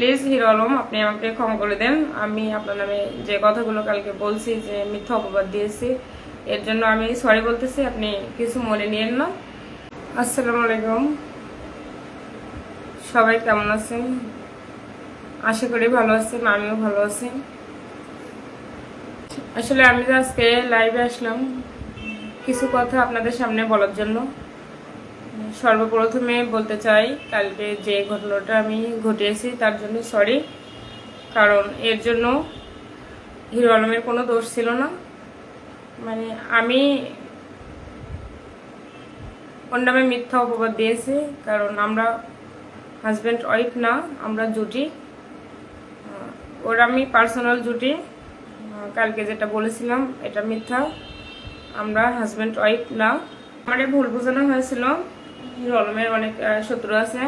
Please hero Alam, আপনি আমাকে ক্ষমা করে দেন। আমি আপনার নামে যে কথাগুলো কালকে বলছি, যে মিথ্যা অপবাদ দিয়েছি, এর জন্য আমি সরি বলতেছি। আপনি কিছু মনে নিয়েন না। আসসালামু আলাইকুম। সবাই কেমন আছেন? আশা করি ভালো আছেন, আমিও ভালো আছি। আসলে আমি আজকে লাইভে আসলাম কিছু কথা আপনাদের সামনে বলার জন্য। সর্বপ্রথমে বলতে চাই, কালকে যে ঘটনাটা আমি ঘটিয়েছি তার জন্য সরি। কারণ এর জন্য হিরো আলমের কোনো দোষ ছিল না। মানে আমি ওর নামে মিথ্যা অপবাদ দিয়েছি, কারণ আমরা হাজব্যান্ড ওয়াইফ না, আমরা জুটি। ওর আমি পার্সোনাল জুটি। কালকে যেটা বলেছিলাম এটা মিথ্যা, আমরা হাজব্যান্ড ওয়াইফ না। আমার ভুল বোঝানো হয়েছিল। হিরো আলমের অনেক শত্রু আছে।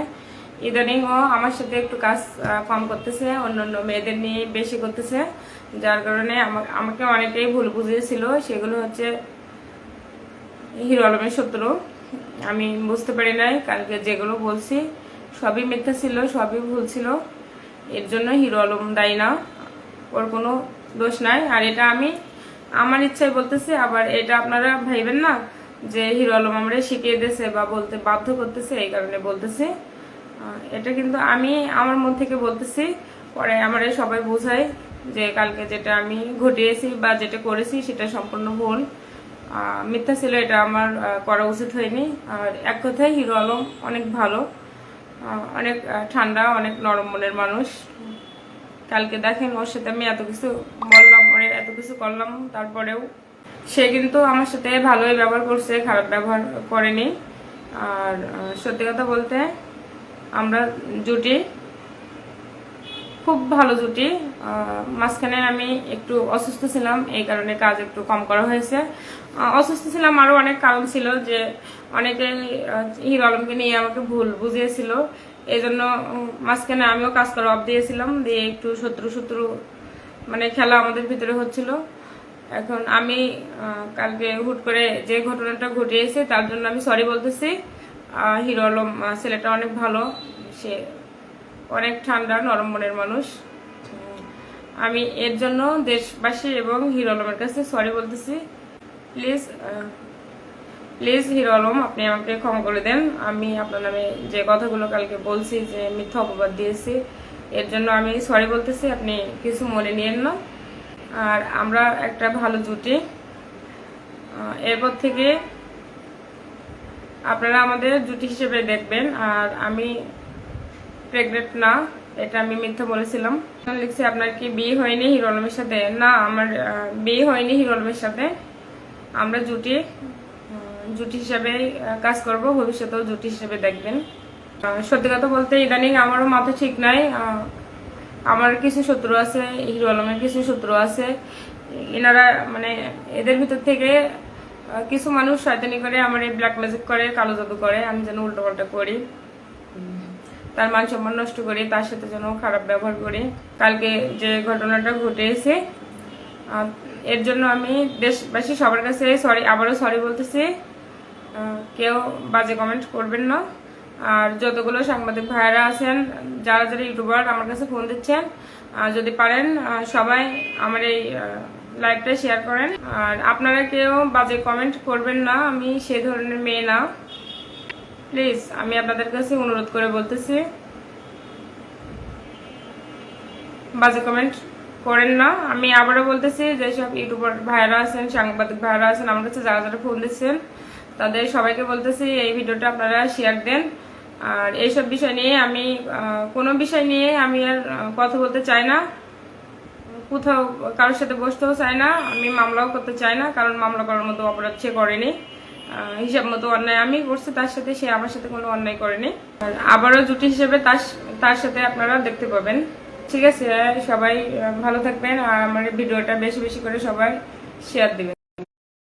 ইদানিং ও আমার সাথে একটু কাজ কম করতেছে, অন্যান্য মেয়েদের নিয়ে বেশি করতেছে, যার কারণে আমাকে অনেকেই ভুল বুঝিয়েছিল। সেগুলো হচ্ছে হিরো আলমের শত্রু। আমি বুঝতে পারি নাই, কালকে যেগুলো বলছি সবই মিথ্যা ছিল, সবই ভুল ছিল। এর জন্য হিরো আলম দায়ী না, ওর কোনো দোষ নাই। আর এটা আমি আমার ইচ্ছায় বলতেছি, আবার এটা আপনারা ভাইবেন না যে হিরো আলম আমরা শিখিয়ে দিয়েছে বা বলতে বাধ্য করতেছে এই কারণে বলতেছি। এটা কিন্তু আমি আমার মন থেকে বলতেছি। পরে আমরা সবাই বোঝাই যে কালকে যেটা আমি ঘটিয়েছি বা যেটা করেছি সেটা সম্পূর্ণ ভুল, মিথ্যা ছিল। এটা আমার করা উচিত হয়নি। আর এক কথায় হিরো আলম অনেক ভালো, অনেক ঠান্ডা, অনেক নরম মনের মানুষ। কালকে দেখেন ওর সাথে আমি এত কিছু বললাম, এত কিছু করলাম, তারপরেও সে কিন্তু আমার সাথে ভালোই ব্যবহার করছে, খারাপ ব্যবহার করেনি। আর সত্যি কথা বলতে আমরা জুটি, খুব ভালো জুটি। মাঝখানে আমি একটু অসুস্থ ছিলাম, এই কারণে কাজ একটু কম করা হয়েছে। অসুস্থ ছিলাম, আরও অনেক কারণ ছিল, যে অনেকে হিরো আলমকে নিয়ে আমাকে ভুল বুঝিয়েছিল। এই জন্য মাঝখানে আমিও কাজ করা অফ দিয়েছিলাম, দিয়ে একটু শত্রু মানে খেলা আমাদের ভিতরে হচ্ছিল। এখন আমি কালকে হুট করে যে ঘটনাটা ঘটিয়েছে তার জন্য আমি সরি বলতেছি। হিরো আলম ছেলেটা অনেক ভালো, সে অনেক ঠান্ডা নরম মনের মানুষ। আমি এর জন্য দেশবাসী এবং হিরো আলমের কাছে সরি বলতেছি। প্লিজ প্লিজ হিরো আলম, আপনি আমাকে ক্ষমা করে দেন। আমি আপনার নামে যে কথাগুলো কালকে বলছি, যে মিথ্যা অপবাদ দিয়েছি, এর জন্য আমি সরি বলতেছি। আপনি কিছু মনে নিয়েন না। আর আমরা একটা ভালো জুটি। এরপর থেকে আপনারা আমাদের জুটি হিসেবে দেখবেন। আর আমি প্রেগনেন্ট না, এটা আমি মিথ্যা বলেছিলাম। লিখছি, আপনার কি বিয়ে হয়নি হিরো আলমের সাথে? না, আমার বিয়ে হয়নি হিরো আলমের সাথে। আমরা জুটি হিসাবে কাজ করব, ভবিষ্যতেও জুটি হিসেবে দেখবেন। সত্যি কথা বলতে ইদানিং আমারও মাথা ঠিক নাই। আমার কিছু শত্রু আছে, হিরো আলমের কিছু শত্রু আছে। এনারা মানে এদের ভিতর থেকে কিছু মানুষ শয়তানি করে, আমার এই ব্ল্যাক ম্যাজিক করে, কালো জাদু করে, আমি যেন উল্টোপাল্টা করি, তার মান সম্মান নষ্ট করি, তার সাথে যেন খারাপ ব্যবহার করি। কালকে যে ঘটনাটা ঘটেছে এর জন্য আমি দেশবাসী সবার কাছে আবারও সরি বলতেছি। কেউ বাজে কমেন্ট করবেন না। আর যতগুলো সাংবাদিক ভাইয়েরা আছেন, যারা যারা ইউটিউবার আমার কাছে ফোন দিচ্ছেন, যদি পারেন সবাই আমার এই লাইভটা শেয়ার করেন। আর আপনারা কেউ বাজে কমেন্ট করবেন না, আমি সে ধরনের মেয়ে না। প্লিজ আমি আপনাদের কাছে অনুরোধ করে বলতেছি, বাজে কমেন্ট করেন না। আমি আবারও বলতেছি, যেসব ইউটিউবার ভাইয়েরা আছেন, সাংবাদিক ভাইয়েরা আছেন আমার কাছে, যারা যারা ফোন দিচ্ছেন, তাদের সবাইকে বলতেছি এই ভিডিওটা আপনারা শেয়ার দেন। আর এইসব বিষয় নিয়ে আমি কোনো বিষয় নিয়ে আমি আর কথা বলতে চাই না, কোথাও কারোর সাথে বসতেও চাই না, আমি মামলাও করতে চাই না। কারণ মামলা করার মতো অপরাধ সে করেনি, হিসাব মতো অন্যায় আমি করছি তার সাথে, সে আমার সাথে কোনো অন্যায় করেনি। আর আবারও জুটি হিসেবে তার সাথে আপনারা দেখতে পাবেন। ঠিক আছে, সবাই ভালো থাকবেন। আর আমার ভিডিওটা বেশি বেশি করে সবাই শেয়ার দিবেন।